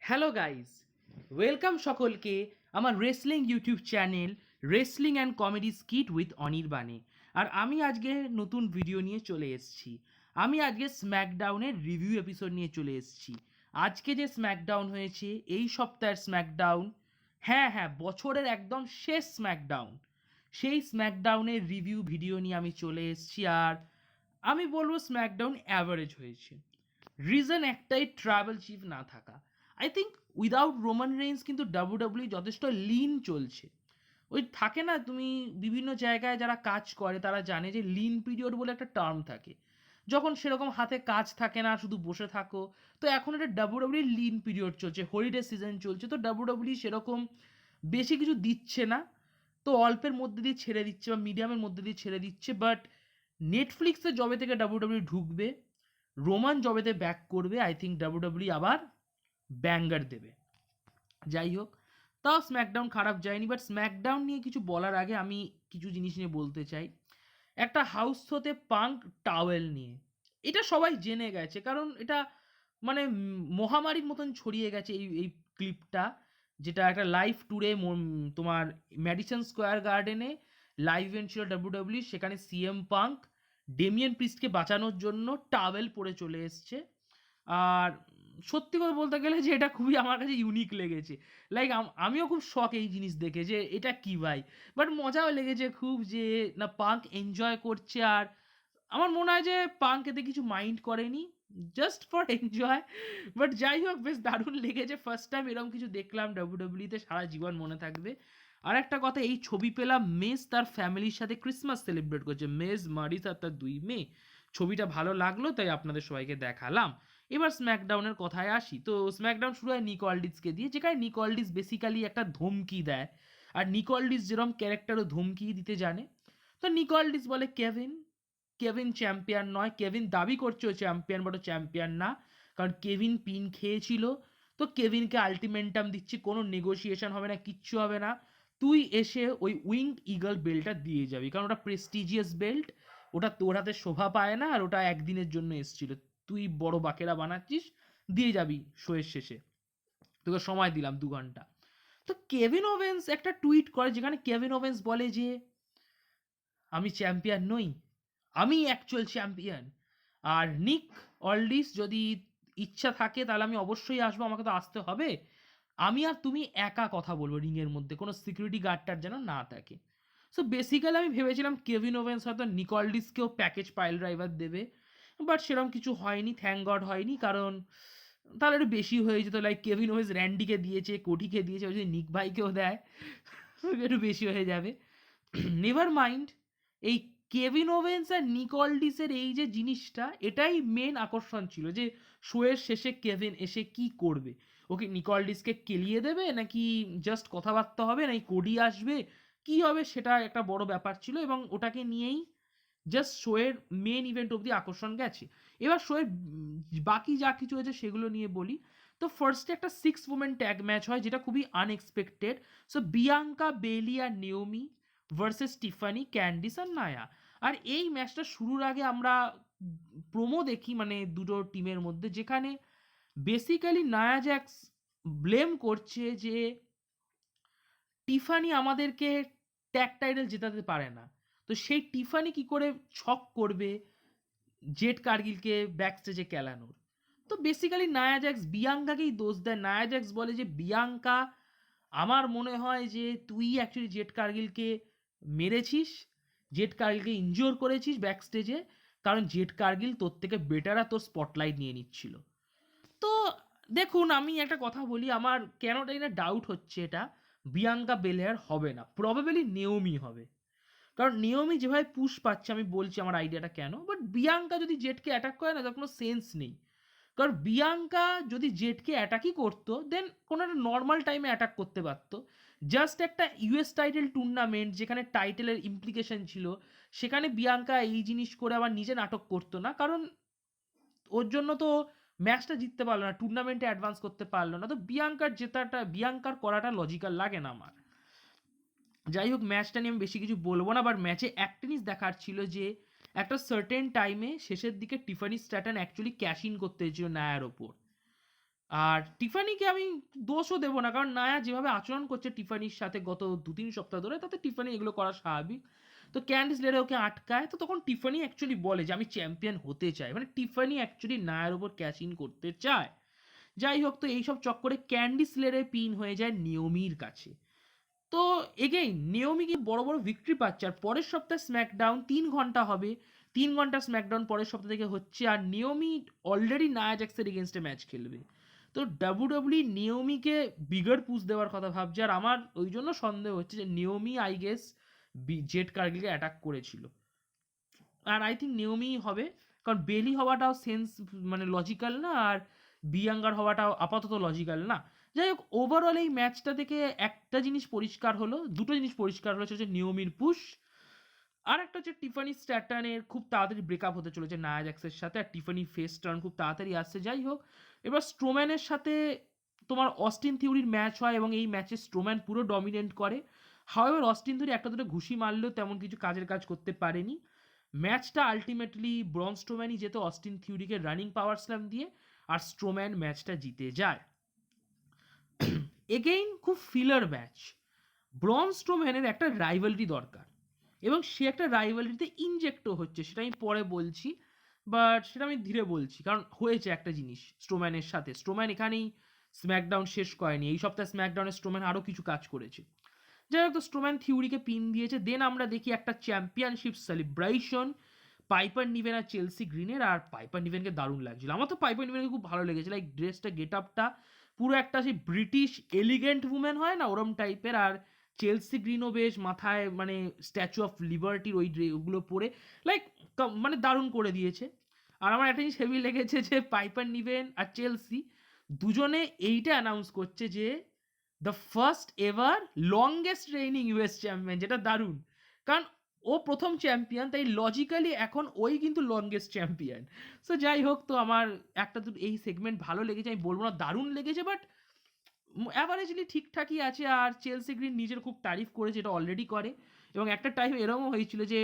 Hello guys, welcome সকলকে আমার wrestling YouTube channel wrestling and comedy skit with অনির্বাণে। আর আমি আজকে নতুন ভিডিও নিয়ে চলে এসেছি। আমি আজকে স্ম্যাকডাউনের রিভিউ এপিসোড নিয়ে চলে এসেছি। আজকে যে স্ম্যাকডাউন হয়েছে, এই সপ্তাহের স্ম্যাকডাউন, হ্যাঁ হ্যাঁ, বছরের একদম শেষ স্ম্যাকডাউন, সেই স্ম্যাকডাউনের রিভিউ ভিডিও নিয়ে আমি চলে এসেছি। আর আমি বলবো স্ম্যাকডাউন অ্যাভারেজ হয়েছে। রিজন একটাই, ট্রাভেল চিফ না থাকা। I think without Roman Reigns কিন্তু ডাব্লিউডাব্লিউ যথেষ্ট লিন চলছে। ওই থাকে না, তুমি বিভিন্ন জায়গায় যারা কাজ করে তারা জানে যে লিন পিরিয়ড বলে একটা টার্ম থাকে, যখন সেরকম হাতে কাজ থাকে না, শুধু বসে থাকো। তো এখন এটা ডাব্লিউডাব্লিউ লিন পিরিয়ড চলছে, হলিডে সিজন চলছে, তো ডাব্লিউডাব্লিউ সেরকম বেশি কিছু দিচ্ছে না, তো অল্পের মধ্যে দিয়ে ছেড়ে দিচ্ছে বা মিডিয়ামের মধ্যে দিয়ে ছেড়ে দিচ্ছে। বাট নেটফ্লিক্সে যবে থেকে ডাব্লিউডাব্লিউ ঢুকবে, রোমান জবেতে ব্যাক করবে, আই থিঙ্ক ডাব্লিউডাব্লিউ আবার ব্যাঙ্গার দেবে। যাই হোক, তাও স্ম্যাকডাউন খারাপ যায়নি। বাট স্ম্যাকডাউন নিয়ে কিছু বলার আগে আমি কিছু জিনিস নিয়ে বলতে চাই। একটা হাউস শোতে পাঙ্ক টাওয়েল নিয়ে, এটা সবাই জেনে গেছে, কারণ এটা মানে মহামারীর মতন ছড়িয়ে গেছে এই এই ক্লিপটা, যেটা একটা লাইভ ট্যুরে তোমার ম্যাডিসন স্কোয়ার গার্ডেনে লাইভ ইভেন্ট ছিল ডাব্লিউডাব্লিউ, সেখানে সিএম পাঙ্ক ডেমিয়ান প্রিস্টকে বাঁচানোর জন্য টাওয়েল পরে চলে এসছে। আর সত্যি কথা বলতে গেলে যে এটা খুবই আমার কাছে ইউনিক লেগেছে। লাইক আমিও খুব শখ এই জিনিস দেখে যে এটা কি ভাই। বাট মজাও লেগেছে খুব, যে না পাঙ্ক এনজয় করছে। আর আমার মনে হয় যে পাঙ্ক এতে কিছু মাইন্ড করেনি, জাস্ট ফর এনজয়। বাট যাই হোক, বেশ দারুণ লেগেছে। ফার্স্ট টাইম এরকম কিছু দেখলাম ডাব্লিউডাব্লিউতে, সারা জীবন মনে থাকবে। আর একটা কথা, এই ছবি পেলাম মেজ তার ফ্যামিলির সাথে ক্রিসমাস সেলিব্রেট করছে, মেজ মারিস আর তার 2 মেয়ে। ছবিটা ভালো লাগলো, তাই আপনাদের সবাইকে দেখালাম। এবার স্ম্যাকডাউনের কথায় আসি। তো স্ম্যাকডাউন শুরু হয় নিক অল্ডিসকে দিয়ে, যেখানে নিক অল্ডিস বেসিক্যালি একটা ধমকি দেয়। আর নিক অল্ডিস যেরকম ক্যারেক্টারও ধমকি দিতে জানে। তো নিক অল্ডিস বলে কেভিন, কেভিন চ্যাম্পিয়ন নয়। কেভিন দাবি করছে ও চ্যাম্পিয়ন, বাট ও চ্যাম্পিয়ন না, কারণ কেভিন পিন খেয়েছিল। তো কেভিনকে আলটিমেন্টাম দিচ্ছি, কোনো নেগোসিয়েশন হবে না, কিচ্ছু হবে না। তুই এসে ওই উইংড ইগল বেল্টটা দিয়ে যাবি, কারণ ওটা প্রেস্টিজিয়াস বেল্ট, ওটা তোর হাতে শোভা পায় না, আর ওটা একদিনের জন্য এসেছিল। তুই বড় বাকেরা বানাচ্ছিস, দিয়ে যাবি শোয়ের শেষে, তোকে সময় দিলাম 2 ঘন্টা। তো কেভিন ওভেন্স একটা টুইট করে, যেখানে কেভিন ওভেন্স বলে যে আমি চ্যাম্পিয়ন নই, আমি অ্যাকচুয়াল চ্যাম্পিয়ন। আর নিক অল্ডিস, যদি ইচ্ছা থাকে তাহলে আমি অবশ্যই আসবো, আমাকে তো আসতে হবে। আমি আর তুমি একা কথা বলবো রিংয়ের মধ্যে, কোনো সিকিউরিটি গার্ডটার যেন না থাকে। সো বেসিক্যালি আমি ভেবেছিলাম কেভিন ওভেন্স হয়তো নিক অল্ডিসকেও প্যাকেজ পাইল ড্রাইভার দেবে, বাট সেরকম কিছু হয়নি, থ্যাংক গড হয়নি, কারণ তাহলে একটু বেশি হয়ে যেত। লাইক কেভিন ওভেন্স র্যান্ডিকে দিয়েছে, কোটিকে দিয়েছে, ওই যদি নিক ভাইকেও দেয় একটু বেশি হয়ে যাবে। Never mind. এই কেভিন ওভেন্স আর নিক অল্ডিসের এই যে জিনিসটা, এটাই মেন আকর্ষণ ছিল, যে শোয়ের শেষে কেভিন এসে কি করবে। ওকে নিক অল্ডিসকে কেলিয়ে দেবে, নাকি জাস্ট কথাবার্তা হবে, নাকি কোডি আসবে, কি হবে, সেটা একটা বড় ব্যাপার ছিল। এবং ওটাকে নিয়েই জাস্ট শোয়ের মেন ইভেন্ট অবধি আকর্ষণ গেছে। এবার শোয়ের বাকি যা কিছু হয়েছে সেগুলো নিয়ে বলি। তো ফার্স্টে একটা 6 উমেন ট্যাগ ম্যাচ হয়, যেটা খুবই আনএক্সপেক্টেড। সো বিয়াঙ্কা, বেলি আর নিওমি ভার্সেস টিফানি, ক্যান্ডিস আর নায়া। আর এই ম্যাচটা শুরুর আগে আমরা প্রোমো দেখি, মানে দুটো টিমের মধ্যে, যেখানে বেসিক্যালি নায়া জ্যাক্স ব্লেম করছে যে টিফানি আমাদেরকে ট্যাগ টাইটেল জেতাতে পারে না। তো সেই টিফানি কি করে ছক করবে জেড কার্গিলকে ব্যাক স্টেজে কেলানোর। তো বেসিক্যালি নায়া জ্যাক্স বিয়াঙ্কাকেই দোষ দেয়। নায়া জ্যাক্স বলে যে বিয়াঙ্কা, আমার মনে হয় যে তুই অ্যাকচুয়ালি জেড কার্গিলকে মেরেছিস, জেড কার্গিলকে ইনজিওর করেছিস ব্যাক স্টেজে, কারণ জেড কার্গিল তোর থেকে বেটার আর তোর স্পটলাইট নিয়ে নিচ্ছিল। তো দেখুন, আমি একটা কথা বলি, আমার কেনটাই না ডাউট হচ্ছে এটা বিয়াঙ্কা বেলেয়ার হবে না, প্রবাবলি নেওমি হবে। কারণ নিয়মই যেভাবে পুশ পাচ্ছে, আমি বলছি আমার আইডিয়াটা কেন। বাট বিয়াঙ্কা যদি জেটকে অ্যাটাক করে না, তার কোনো সেন্স নেই। কারণ বিয়াঙ্কা যদি জেটকে অ্যাটাকই করতো, দেন কোনো একটা নর্মাল টাইমে অ্যাটাক করতে পারতো। জাস্ট একটা ইউএস টাইটেল টুর্নামেন্ট, যেখানে টাইটেলের ইমপ্লিকেশন ছিল, সেখানে বিয়াঙ্কা এই জিনিস করে আবার নিজে নাটক করতো না, কারণ ওর জন্য তো ম্যাচটা জিততে পারলো না, টুর্নামেন্টে অ্যাডভান্স করতে পারলো না। তো বিয়াঙ্কার করাটা লজিক্যাল লাগে না আমার। যাই হোক, ম্যাচটা নিয়ে আমি বেশি কিছু বলবো না। বাট ম্যাচে একটা জিনিস দেখার ছিল, যে একটা সার্টেন টাইমে শেষের দিকে টিফানি স্ট্যাটন অ্যাকচুয়ালি ক্যাশ ইন করতে হয়েছিল নায়ার ওপর। আর টিফানিকে আমি দোষও দেবো না, কারণ নায়া যেভাবে আচরণ করছে টিফানির সাথে গত 2-3 সপ্তাহ ধরে, তাতে টিফানি এগুলো করা স্বাভাবিক। তো ক্যান্ডিস লেরে ওকে আটকায়, তো তখন টিফানি অ্যাকচুয়ালি বলে যে আমি চ্যাম্পিয়ন হতে চাই, মানে টিফানি অ্যাকচুয়ালি নায়ার উপর ক্যাচ ইন করতে চায়। যাই হোক, তো এইসব চক্করে ক্যান্ডিস লেরে পিন হয়ে যায় নিয়মির কাছে। তো এগেইন নিয়মি কি বড় বড় ভিক্টরি পাচ্ছে, আর পরের সপ্তাহে স্ম্যাকডাউন 3 ঘন্টা হবে, 3 ঘন্টা স্ম্যাকডাউন পরের সপ্তাহ থেকে হচ্ছে, আর নিয়মি অলরেডি নায়া জ্যাক্সের এগেনস্টে ম্যাচ খেলবে। তো ডাব্লিউডাব্লিউ নিয়মিকে বিগার পুশ দেওয়ার কথা ভাবছে, আর আমার ওই জন্য সন্দেহ হচ্ছে যে নিয়মি আই গেস জেড কার্গিলকে অ্যাটাক করেছিল, আর আই থিঙ্ক নিয়মিই হবে, কারণ বেলি হওয়াটাও সেন্স মানে লজিক্যাল না, আর বিয়াঙ্গার হওয়াটাও আপাতত লজিক্যাল না। যাই হোক, ওভারঅল এই ম্যাচটা থেকে একটা জিনিস পরিষ্কার হলো, দুটো জিনিস পরিষ্কার হলো, সেটা হচ্ছে নিয়মির পুশ, আর একটা হচ্ছে টিফানি স্ট্যাটানের খুব তাড়াতাড়ি ব্রেকআপ হতে চলেছে নায়া জ্যাক্সের সাথে, আর টিফানি ফেস টার্ন খুব তাড়াতাড়ি আসছে। যাই হোক, এবার স্ট্রোম্যানের সাথে তোমার অস্টিন থিওরির ম্যাচ হয়, এবং এই ম্যাচে স্ট্রোম্যান পুরো ডমিনেট করে। হাওয়েভার অস্টিন থিওরি একটা দুটো ঘুষি মারলেও তেমন কিছু কাজের কাজ করতে পারেনি। ম্যাচটা আলটিমেটলি ব্রন স্ট্রোম্যানই যেত অস্টিন থিওরিকে রানিং পাওয়ার স্ল্যাম দিয়ে, আর স্ট্রোম্যান ম্যাচটা জিতে যায়। এগেইন খুব ফিলার ম্যাচ। ব্রন স্ট্রোম্যানের একটা রাইভালরি দরকার, এবং সে একটা রাইভালরিতে ইনজেক্টও হচ্ছে, সেটা আমি পরে বলছি, বাট সেটা আমি ধীরে বলছি, কারণ হয়েছে একটা জিনিস স্ট্রোম্যানের সাথে। স্ট্রোম্যান এখানেই স্ম্যাকডাউন শেষ করেনি, এই সপ্তাহে স্ম্যাকডাউনে স্ট্রোম্যান আরও কিছু কাজ করেছে। যাই হোক, তো স্ট্রোম্যান থিওরিকে পিন দিয়েছে। দেন আমরা দেখি একটা চ্যাম্পিয়নশিপ সেলিব্রেশন পাইপার নিভেন আর চেলসি গ্রিনের, আর পাইপার নিভেনকে দারুণ লাগছিল। আমার তো পাইপার নিভেনকে খুব ভালো লেগেছে, লাইক ড্রেসটা গেট আপটা পুরো একটা সেই ব্রিটিশ এলিগেন্ট উমেন হয় না ওরম টাইপের, আর চেলসি গ্রিনও বেশ মাথায় মানে স্ট্যাচু অফ লিবার্টির ওই ওগুলো পরে লাইক মানে দারুণ করে দিয়েছে। আর আমার একটা জিনিস হেভি লেগেছে যে পাইপার নিভেন আর চেলসি দুজনে এইটা অ্যানাউন্স করছে যে the first ever longest raining US champion, যেটা দারুণ, কারণ ও প্রথম চ্যাম্পিয়ন, তাই লজিক্যালি এখন ওই কিন্তু লংগেস্ট চ্যাম্পিয়ন। সো যাই হোক, তো আমার একটা দুটো এই সেগমেন্ট ভালো লেগেছে, আমি বলবো না দারুণ লেগেছে, বাট অ্যাভারেজলি ঠিকঠাকই আছে। আর চেলসি গ্রিন নিজের খুব তারিফ করেছে, এটা অলরেডি করে, এবং একটা টাইম এরকমও হয়েছিল যে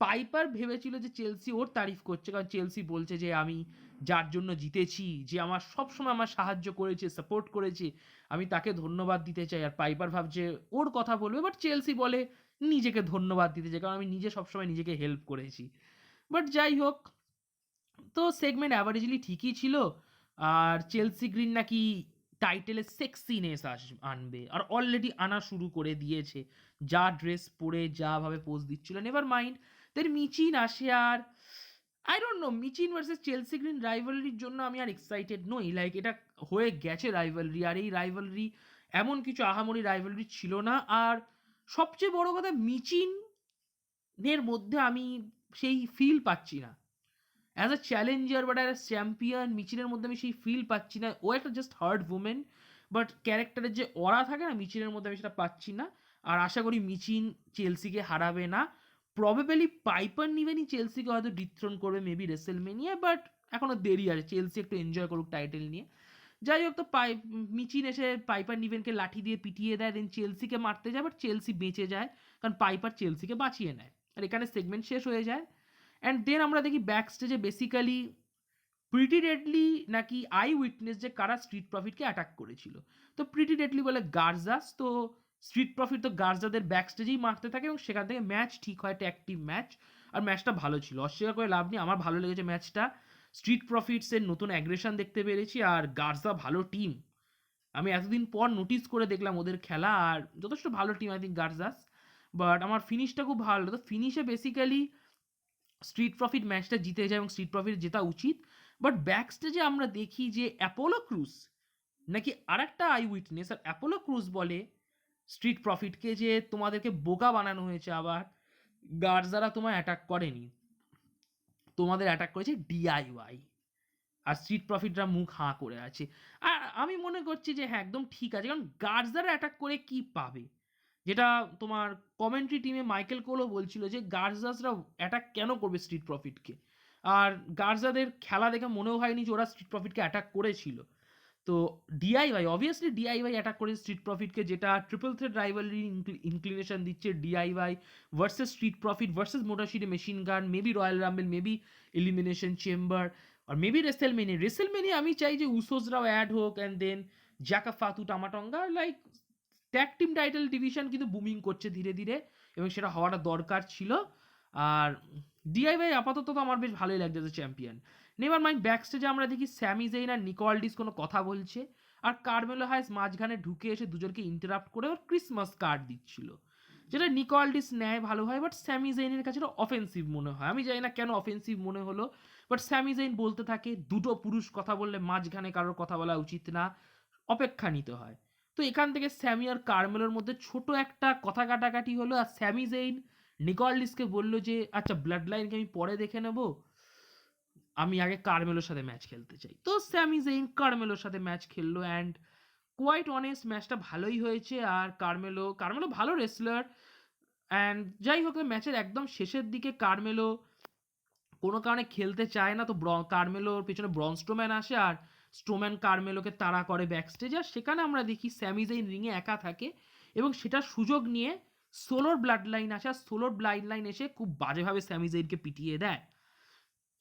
পাইপার ভেবেছিল যে চেলসি ওর তারিফ করছে, কারণ চেলসি বলছে যে আমি যার জন্য জিতেছি, যে আমার সবসময় আমার সাহায্য করেছে, সাপোর্ট করেছে, আমি তাকে ধন্যবাদ দিতে চাই। আর পাইপার ভাবছে ওর কথা বলবে, বাট চেলসি বলে নিজেকে ধন্যবাদ দিতে চাই, কারণ আমি নিজে সবসময় নিজেকে হেল্প করেছি। বাট যাই হোক, তো সেগমেন্ট অ্যাভারেজলি ঠিকই ছিল। আর চেলসি গ্রিন নাকি টাইটেলে সেক্সিনেস আনবে, আর অলরেডি আনা শুরু করে দিয়েছে, যা ড্রেস পরে যাভাবে পোজ দিচ্ছিল, নেভার মাইন্ড। দেন মিচিন আসে, আর I don't know, Michin versus Chelsea Green রাইভালরির জন্য আমি আর এক্সাইটেড নই, লাইক এটা হয়ে গেছে রাইভালরি, আর এই রাইভালরি এমন কিছু আহামরি রাইভালরি ছিল না। আর সবচেয়ে বড় কথা, মিচিনের মধ্যে আমি সেই ফিল পাচ্ছি না as a challenger, but as champion মিচিনের মধ্যে আমি সেই ফিল পাচ্ছি না। ও একটা জাস্ট হার্ড উমেন, বাট ক্যারেক্টারের যে অরা থাকে না মিচিনের মধ্যে, আমি সেটা পাচ্ছি না। আর আশা করি মিচিন চেলসিকে হারাবে না, প্রবেবলি পাইপার নিভেনই চেলসিকে হয়তো ডিথ্রোন করবে মেবি রেসেলমেনিয়া, বাট এখনো দেরি আছে, চেলসি একটু এনজয় করুক টাইটেল নিয়ে। যাই হোক, তো মিচিন এসে পাইপার নিভেনকে লাঠি দিয়ে পিটিয়ে দেয়, দেন চেলসিকে মারতে যায়, বাট চেলসি বেঁচে যায়, কারণ পাইপার চেলসিকে বাঁচিয়ে নেয়, আর এখানে সেগমেন্ট শেষ হয়ে যায়। অ্যান্ড দেন আমরা দেখি ব্যাক স্টেজে বেসিক্যালি প্রিটি ডেডলি নাকি আই উইটনেস যে কারা স্ট্রিট প্রফিটকে অ্যাটাক করেছিল। তো প্রিটি ডেডলি বলে গার্জাস, তো স্ট্রিট প্রফিট তো গার্জাদের ব্যাক স্টেজেই মারতে থাকে, এবং সেখান থেকে ম্যাচ ঠিক হয়, একটা অ্যাক্টিভ ম্যাচ, আর ম্যাচটা ভালো ছিল, অস্বীকার করে লাভ নেই, আমার ভালো লেগেছে ম্যাচটা। স্ট্রিট প্রফিটসের নতুন অ্যাগ্রেশন দেখতে পেরেছি, আর গার্জা ভালো টিম, আমি এতদিন পর নোটিস করে দেখলাম ওদের খেলা, আর যথেষ্ট ভালো টিম আই থিঙ্ক গার্জাস। বাট আমার ফিনিশটা খুব ভালো, তো ফিনিশে বেসিক্যালি স্ট্রিট প্রফিট ম্যাচটা জিতে যায়, এবং স্ট্রিট প্রফিট জেতা উচিত। বাট ব্যাক স্টেজে আমরা দেখি যে অ্যাপোলো ক্রুজ নাকি আর একটা আই উইটনেস, আর অ্যাপোলো ক্রুজ বলে স্ট্রিট প্রফিটকে যে তোমাদেরকে বোকা বানানো হয়েছে, আবার গার্জারা তোমায় অ্যাটাক করেনি, তোমাদের অ্যাটাক করেছে ডিআইওয়াই, আর স্ট্রিট প্রফিটরা মুখ হাঁ করে আছে। আর আমি মনে করছি যে হ্যাঁ, একদম ঠিক আছে, কারণ গার্জারা অ্যাটাক করে কি পাবে, যেটা তোমার কমেন্ট্রি টিমে মাইকেল কোলও বলছিল যে গার্জাসরা অ্যাটাক কেন করবে স্ট্রিট প্রফিটকে, আর গার্জাদের খেলা দেখে মনেও হয়নি যে ওরা স্ট্রিট প্রফিটকে অ্যাটাক করেছিল। তো ডিআইওয়াই অবভিয়াসলি ডিআইওয়াই অ্যাটাক করে স্ট্রিট প্রফিটকে, যেটা ট্রিপল থ্রেড রাইভালরি ইনক্লিনেশন দিচ্ছে DIY versus Street Profit versus Motor City Machine Gun, maybe Royal Rumble, maybe Elimination Chamber, আর মেবি রেসেলমেনিয়া আমি চাই যে উসোসরাও অ্যাড হোক, and then Jacob Fatu Tama Tonga, like tag team title division কিন্তু booming করছে ধীরে ধীরে, এবং সেটা হওয়াটা দরকার ছিল। আর ডিআইওয়াই আপাতত তো আমার বেশ ভালোই লাগছে যে চ্যাম্পিয়ন। নেভার মাইন্ড, ব্যাক স্টেজে আমরা দেখি স্যামি জেইন আর নিকোলডিস কোনো কথা বলছে, আর কার্মেলো হাইস মাঝখানে ঢুকে এসে দুজনকে ইন্টারাপ্ট করে ওর ক্রিসমাস কার্ড দিচ্ছিল, যেটা নিকোলডিস নেয় ভালো হয়, বাট স্যামি জেইনের কাছে অফেন্সিভ মনে হয়। আমি জানি না কেন অফেন্সিভ মনে হলো, বাট স্যামি জেইন বলতে থাকে দুটো পুরুষ কথা বললে মাঝখানে কারোর কথা বলা উচিত না, অপেক্ষা নিতে হয়। তো এখান থেকে স্যামি আর কার্মেলোর মধ্যে ছোট একটা কথা কাটাকাটি হলো, আর স্যামি জেইন নিকোলডিসকে বললো যে আচ্ছা ব্লাড লাইনকে আমি পরে দেখে নেব, আমি আগে কার্মেলোর সাথে ম্যাচ খেলতে চাই। তো স্যামি জেইন কার্মেলোর সাথে ম্যাচ খেললো, অ্যান্ড কোয়াইট অনেস্ট ম্যাচটা ভালোই হয়েছে। আর কার্মেলো ভালো রেসলার, অ্যান্ড যাই হোক ম্যাচের একদম শেষের দিকে কার্মেলো কোনো কারণে খেলতে চায় না, তো কার্মেলোর পেছনে ব্রন স্ট্রোম্যান আসে, আর স্ট্রোম্যান কার্মেলোকে তাড়া করে ব্যাকস্টেজ, আর সেখানে আমরা দেখি স্যামি জেইন রিংয়ে একা থাকে, এবং সেটার সুযোগ নিয়ে সোলোর ব্লাড লাইন আসে, আর সোলোর ব্লাড লাইন এসে খুব বাজেভাবে স্যামি জেইনকে পিটিয়ে দেয়।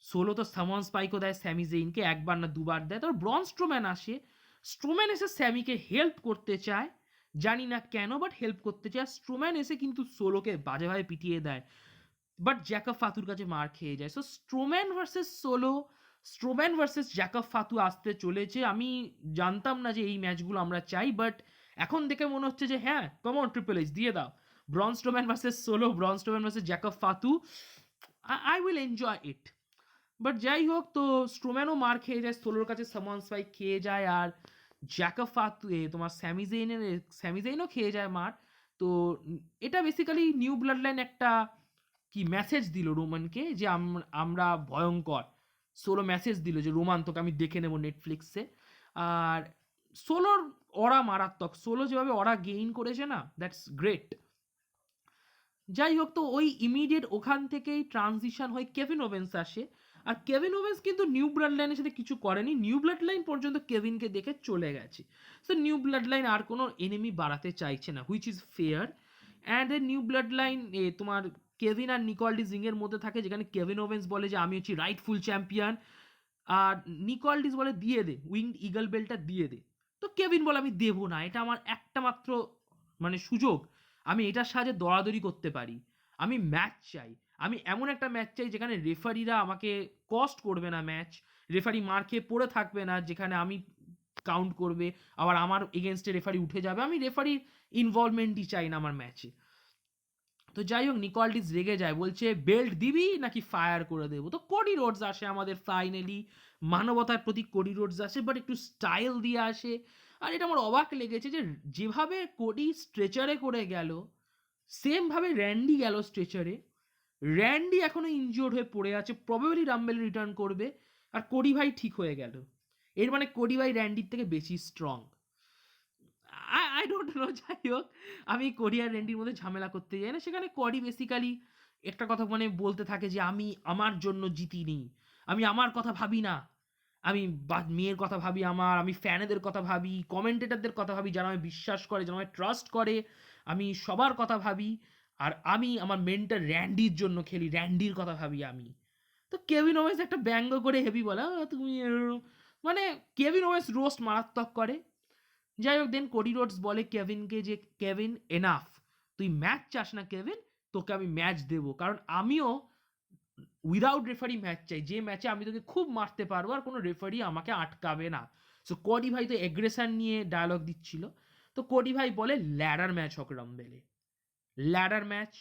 সোলো তো সামন স্পাইকও দেয় স্যামি জেইনকে, একবার না দুবার দেয়। তারপর ব্রন স্ট্রোম্যান আসে, স্ট্রোম্যান এসে স্যামিকে হেল্প করতে চায়, জানি না কেন, বাট হেল্প করতে চায়। স্ট্রোম্যান এসে কিন্তু সোলোকে বাজেভাবে পিটিয়ে দেয়, বাট জ্যাকব ফাতুর কাছে মার খেয়ে যায়। সো স্ট্রোম্যান ভার্সেস জ্যাকব ফাতু আসতে চলেছে। আমি জানতাম না যে এই ম্যাচগুলো আমরা চাই, বাট এখন দেখে মনে হচ্ছে যে হ্যাঁ, কমন ট্রিপল এইচ দিয়ে দাও, Bron Strowman versus Solo, Bron Strowman versus Jacob Fatu, I will enjoy it. But যাই হোক, তো স্ট্রোম্যানও মার খেয়ে যায়, সোলোর কাছে সামন স্পাইক খেয়ে যায়, আর জ্যাকব ফাতু তোমার স্যামি জেইনও খেয়ে যায় মার। তো এটা বেসিক্যালি নিউ ব্লাড লাইন একটা কি মেসেজ দিল রোমানকে যে আমরা ভয়ঙ্কর। সোলো মেসেজ দিল যে রোমান তোকে আমি দেখে নেব নেটফ্লিক্সে। আর সোলোর অরা মারাত্মক, সোলো যেভাবে অরা গেইন করেছে না, দ্যাটস গ্রেট। যাই হোক, তো ওই ইমিডিয়েট ওখান থেকেই ট্রানজিশন হয়ে কেভিন ওভেন্স আসে, আর কেভিন ওভেন্স কিন্তু নিউ ব্লাড লাইনের সাথে কিছু করেনি, নিউ ব্লাড লাইন পর্যন্ত কেভিনকে দেখে চলে গেছে। সো নিউ ব্লাড লাইন আর কোনো এনিমি বাড়াতে চাইছে না, which is fair. And new blood line তোমার কেভিন আর নিকোলডিস রিংয়ের মধ্যে থাকে, যেখানে কেভিন ওভেন্স বলে যে আমি হচ্ছি রাইটফুল চ্যাম্পিয়ন, আর নিকোলডিস বলে দিয়ে দে উইংড ইগল বেলটা দিয়ে দে। তো কেভিন বলে আমি দেবো না, এটা আমার একটা মাত্র মানে সুযোগ, আমি এটার সাহায্যে দরাদরি করতে পারি, আমি ম্যাচ চাই, আমি এমন একটা ম্যাচ চাই যেখানে রেফারিরা আমাকে কস্ট করবে না ম্যাচ, রেফারি মার খেয়ে পড়ে থাকবে না, যেখানে আমি কাউন্ট করবে আবার আমার এগেনস্টে রেফারি উঠে যাবে, আমি রেফারির ইনভলভমেন্টই চাই না আমার ম্যাচে। তো যাই হোক, নিকোলডিস রেগে যায়, বলছে বেল্ট দিবি নাকি ফায়ার করে দেবো। তো কোডি রোডস আসে আমাদের ফাইনালি, মানবতার প্রতি কোডি রোডস আসে, বাট একটু স্টাইল দিয়ে আসে। আর এটা আমার অবাক লেগেছে যে যেভাবে কোডি স্ট্রেচারে করে গেল, সেম ভাবে র্যান্ডি গেল স্ট্রেচারে। র্যান্ডি এখনো ইনজিওর্ড হয়ে পড়ে আছে, প্রবাবলি রাম্বেল রিটার্ন করবে, আর কোডি ভাই ঠিক হয়ে গেল। এর মানে কোডি ভাই র্যান্ডির থেকে বেশি স্ট্রং। I don't no. যাই হোক, আমি কোডি আর র্যান্ডির মধ্যে ঝামেলা করতে যাই না। সেখানে কোডি বেসিক্যালি একটা কথা মানে বলতে থাকে যে আমি আমার জন্য জিতিনি, আমি আমার কথা ভাবি না, আমি মেয়ের কথা ভাবি, আমি ফ্যানেদের কথা ভাবি, কমেন্টেটারদের কথা ভাবি, যারা আমায় বিশ্বাস করে, যারা আমায় ট্রাস্ট করে, আমি সবার কথা ভাবি, আর আমি আমার মেন্টার র্যান্ডির জন্য খেলি, র্যান্ডির কথা ভাবি আমি। তো কেভিন ওয়েন্স একটা ব্যঙ্গ করে হেভি বলা তুমি মানে কেভিন ওয়েন্স রোস্ট মারাত্মক করে। যাই হোক, দেন কোডি রোডস বলে কেভিনকে যে কেভিন এনাফ, তুই ম্যাচ চাস না কেভিন, তোকে আমি ম্যাচ দেবো, কারণ আমিও উইদাউট রেফারি ম্যাচ চাই, যে ম্যাচে আমি তোকে খুব মারতে পারবো আর কোনো রেফারি আমাকে আটকাবে না। সো কোডি ভাই তো এগ্রেশন নিয়ে ডায়লগ দিচ্ছিল। তো কোডি ভাই বলে ল্যাডার ম্যাচ হোক রাম্বেলে, ল্যাডার ম্যাচ,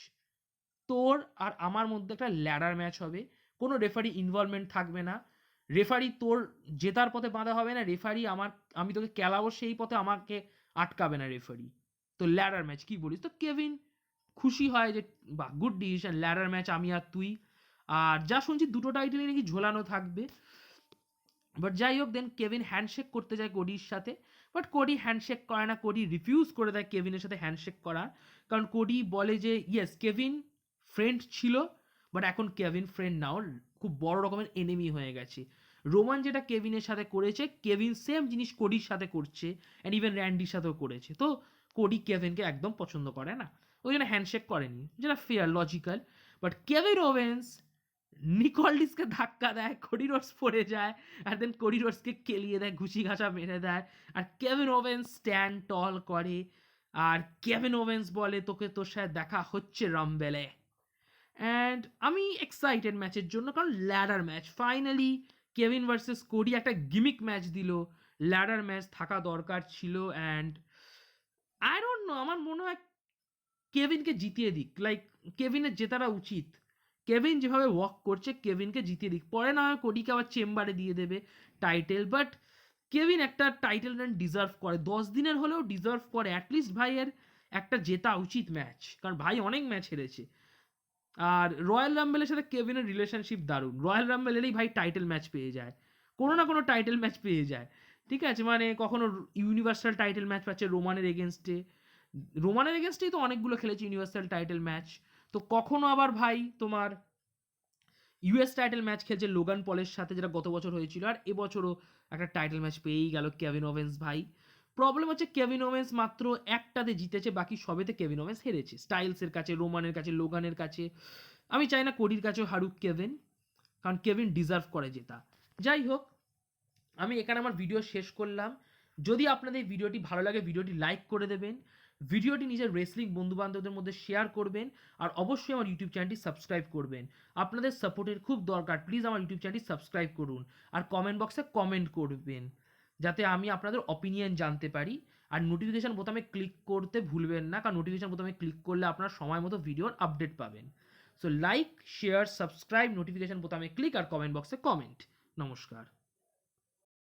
তোর আর আমার মধ্যে একটা ল্যাডার ম্যাচ হবে, কোনো রেফারি ইনভলভমেন্ট থাকবে না, রেফারি তোর জেতার পথে বাঁধা হবে না, রেফারি আমি তোকে খেলাবো সেই পথে আমাকে আটকাবে না রেফারি। তো ল্যাডার ম্যাচ কি বলিস? তো কেভিন খুশি হয় যে বা গুড ডিসিশন, ল্যাডার ম্যাচ আমি আর তুই। আর যা শুনছি দুটো টাইটেলই নাকি ঝোলানো থাকবে। বাট যাই হোক, দেন কেভিন হ্যান্ডশেক করতে যায় কোডির সাথে, বাট কোডি হ্যান্ডশেক করে না, কোডি রিফিউজ করে দেয় কেভিনের সাথে হ্যান্ডশেক করার। কারণ কোডি বলে যে ইয়েস কেভিন ফ্রেন্ড ছিল, বাট এখন কেভিন ফ্রেন্ড নাও, খুব বড় রকমের এনিমি হয়ে গেছে। রোমান যেটা কেভিনের সাথে করেছে, কেভিন সেম জিনিস কোডির সাথে করছে, অ্যান্ড ইভেন র্যান্ডির সাথেও করেছে। তো কোডি কেভিনকে একদম পছন্দ করে না, ওই জন্য হ্যান্ডশেক করেনি, যেটা fair logical. But Kevin Owens নিকলডিসকে ধাক্কা দেয়, কোডি রোডস পড়ে যায়, আর দেন কোডি রোডসকে কেলিয়ে দেয়, ঘুষি ঘাসা মেরে দেয়, আর কেভিন ওভেন্স স্ট্যান্ড টল করে, আর কেভিন ওভেন্স বলে তোকে তোর সাথে দেখা হচ্ছে রামবেলে। অ্যান্ড আমি এক্সাইটেড ম্যাচের জন্য, কারণ ladder match finally Kevin versus Cody একটা গিমিক ম্যাচ দিল, ল্যাডার ম্যাচ থাকা দরকার ছিল। অ্যান্ড আই ডোন্ট নো, আমার মনে হয় কেভিনকে জিতিয়ে দিক, লাইক কেভিনের জেতাটা উচিত। কেভিন যেভাবে ওয়াক করছে কেভিনকে জিতিয়ে দিক, পরে না হয় কোডিকে আবার চেম্বারে দিয়ে দেবে টাইটেল, বাট কেভিন একটা টাইটেল রান ডিজার্ভ করে, 10 দিনের হলেও ডিজার্ভ করে, অ্যাটলিস্ট ভাইয়ের একটা জেতা উচিত ম্যাচ, কারণ ভাই অনেক ম্যাচ হেরেছে। আর রয়্যাল রাম্বেলের সাথে কেভিনের রিলেশনশিপ দারুণ, রয়্যাল রাম্বেল এলেই ভাই টাইটেল ম্যাচ পেয়ে যায়, কোনো না কোনো টাইটেল ম্যাচ পেয়ে যায়, ঠিক আছে, মানে কখনো ইউনিভার্সাল টাইটেল ম্যাচ পাচ্ছে রোমানের এগেনস্টে, রোমানের এগেনস্টেই তো অনেকগুলো খেলেছে ইউনিভার্সাল টাইটেল ম্যাচ, তো কখনো আবার ভাই তোমার ইউএস টাইটেল ম্যাচ খেলছে লোগান পলের সাথে, যেটা গত বছর হয়েছিল, আর এবছরও একটা টাইটেল ম্যাচ পেয়েই গেল কেভিন ওভেন্স ভাই। প্রবলেম হচ্ছে কেভিন ওভেন্স মাত্র একটাতে জিতেছে, বাকি সবেতে কেভিন ওভেন্স হেরেছে, স্টাইলসের কাছে, রোমানের কাছে, লোগানের কাছে। আমি চাই না কোডির কাছেও হারুক কেভিন, কারণ কেভিন ডিজার্ভ করে জেতা। যাই হোক, আমি এখানে আমার ভিডিও শেষ করলাম। যদি আপনাদের ভিডিওটি ভালো লাগে ভিডিওটি লাইক করে দেবেন, ভিডিওটি নিজের রেসলিং বন্ধু বান্ধবদের মধ্যে শেয়ার করবেন, আর অবশ্যই আমার ইউটিউব চ্যানেলটি সাবস্ক্রাইব করবেন। আপনাদের সাপোর্টের খুব দরকার, প্লিজ আমার ইউটিউব চ্যানেলটি সাবস্ক্রাইব করুন, আর কমেন্ট বক্সে কমেন্ট করবেন যাতে আমি আপনাদের অপিনিয়ন জানতে পারি। আর নোটিফিকেশান বোতামে ক্লিক করতে ভুলবেন না, কারণ নোটিফিকেশান বোতামে ক্লিক করলে আপনারা সময় মতো ভিডিওর আপডেট পাবেন। So like, share, subscribe, notification বোতামে ক্লিক, আর কমেন্ট বক্সে কমেন্ট। নমস্কার।